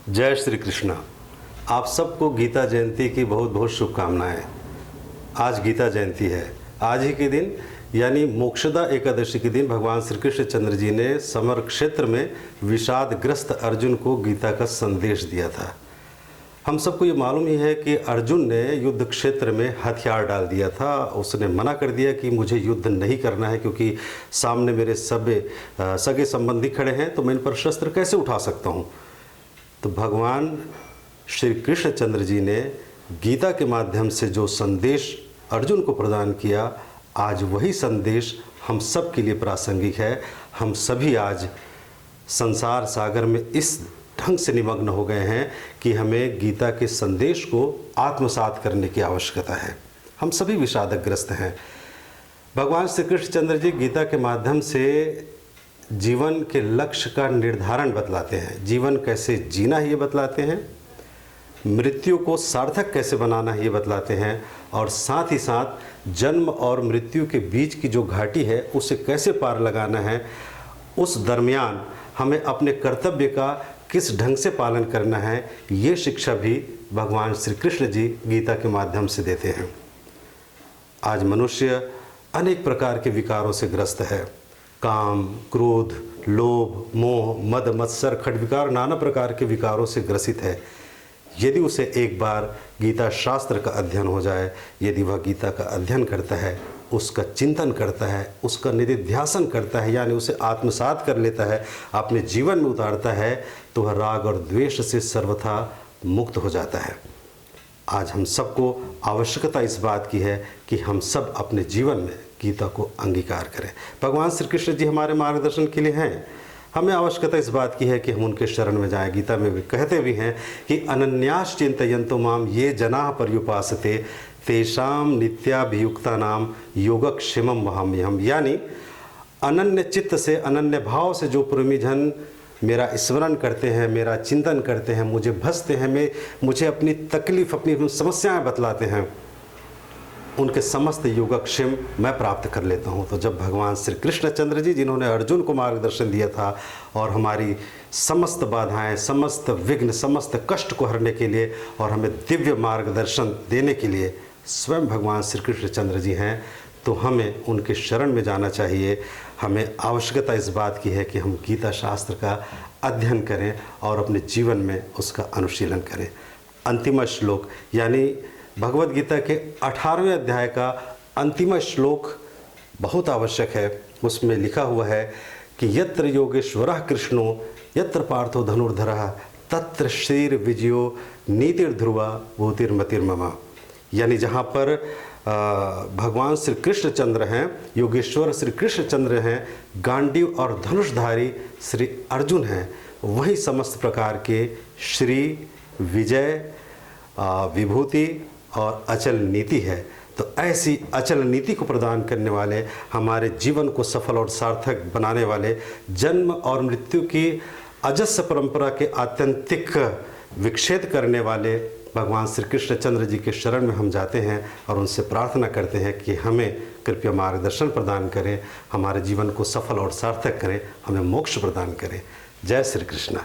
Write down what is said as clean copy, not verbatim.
जय श्री कृष्णा। आप सबको गीता जयंती की बहुत बहुत शुभकामनाएं। आज गीता जयंती है। आज ही के दिन यानी मोक्षदा एकादशी के दिन भगवान श्री कृष्ण चंद्र जी ने समर क्षेत्र में विषादग्रस्त अर्जुन को गीता का संदेश दिया था। हम सबको ये मालूम ही है कि अर्जुन ने युद्ध क्षेत्र में हथियार डाल दिया था। उसने मना कर दिया कि मुझे युद्ध नहीं करना है, क्योंकि सामने मेरे सगे संबंधी खड़े हैं, तो मैं इन पर शस्त्र कैसे उठा सकता हूँ। तो भगवान श्री कृष्ण चंद्र जी ने गीता के माध्यम से जो संदेश अर्जुन को प्रदान किया, आज वही संदेश हम सब के लिए प्रासंगिक है। हम सभी आज संसार सागर में इस ढंग से निमग्न हो गए हैं कि हमें गीता के संदेश को आत्मसात करने की आवश्यकता है। हम सभी विषादग्रस्त हैं। भगवान श्री कृष्ण चंद्र जी गीता के माध्यम से जीवन के लक्ष्य का निर्धारण बतलाते हैं, जीवन कैसे जीना है ये बतलाते हैं, मृत्यु को सार्थक कैसे बनाना है ये बतलाते हैं, और साथ ही साथ जन्म और मृत्यु के बीच की जो घाटी है उसे कैसे पार लगाना है, उस दरमियान हमें अपने कर्तव्य का किस ढंग से पालन करना है, ये शिक्षा भी भगवान श्री कृष्ण जी गीता के माध्यम से देते हैं। आज मनुष्य अनेक प्रकार के विकारों से ग्रस्त है। काम, क्रोध, लोभ, मोह, मद, मत्सर, खड्विकार, नाना प्रकार के विकारों से ग्रसित है। यदि उसे एक बार गीता शास्त्र का अध्ययन हो जाए, यदि वह गीता का अध्ययन करता है, उसका चिंतन करता है, उसका निधिध्यासन करता है, यानी उसे आत्मसात कर लेता है, अपने जीवन में उतारता है, तो वह राग और द्वेष से सर्वथा मुक्त हो जाता है। आज हम सबको आवश्यकता इस बात की है कि हम सब अपने जीवन में गीता को अंगीकार करें। भगवान श्री कृष्ण जी हमारे मार्गदर्शन के लिए हैं। हमें आवश्यकता इस बात की है कि हम उनके शरण में जाएं। गीता में भी कहते भी हैं कि अनन्यास चिंतयन्तो माम ये जनाः पर्युपासते तेषाम नित्याभियुक्ता नाम योगक्षेमम वहाम्यहम्। यानी अनन्य चित्त से, अनन्य भाव से जो प्रेमी जन मेरा स्मरण करते हैं, मेरा चिंतन करते हैं, मुझे भजते हैं, मुझे अपनी तकलीफ़, अपनी समस्याएं बतलाते हैं, उनके समस्त योगक्षेम मैं प्राप्त कर लेता हूँ। तो जब भगवान श्री कृष्ण चंद्र जी, जिन्होंने अर्जुन को मार्गदर्शन दिया था और हमारी समस्त बाधाएं, समस्त विघ्न, समस्त कष्ट को हरने के लिए और हमें दिव्य मार्गदर्शन देने के लिए स्वयं भगवान श्री कृष्ण चंद्र जी हैं, तो हमें उनके शरण में जाना चाहिए। हमें आवश्यकता इस बात की है कि हम गीता शास्त्र का अध्ययन करें और अपने जीवन में उसका अनुशीलन करें। अंतिम श्लोक यानी भगवद गीता के 18वें अध्याय का अंतिम श्लोक बहुत आवश्यक है। उसमें लिखा हुआ है कि यत्र योगेश्वरः कृष्णो यत्र पार्थो धनुर्धरः तत्र श्रीर विजयो नीतिर्ध्रुवा भूतिर्मतिर्मम। यानी जहाँ पर भगवान श्री कृष्ण चंद्र हैं, योगेश्वर श्री कृष्ण चंद्र हैं, गांडीव और धनुषधारी श्री अर्जुन हैं, वही समस्त प्रकार के श्री, विजय, विभूति और अचल नीति है। तो ऐसी अचल नीति को प्रदान करने वाले, हमारे जीवन को सफल और सार्थक बनाने वाले, जन्म और मृत्यु की अजस्र परंपरा के आत्यंतिक विक्षेद करने वाले भगवान श्री कृष्ण चंद्र जी के शरण में हम जाते हैं और उनसे प्रार्थना करते हैं कि हमें कृपया मार्गदर्शन प्रदान करें, हमारे जीवन को सफल और सार्थक करें, हमें मोक्ष प्रदान करें। जय श्री कृष्ण।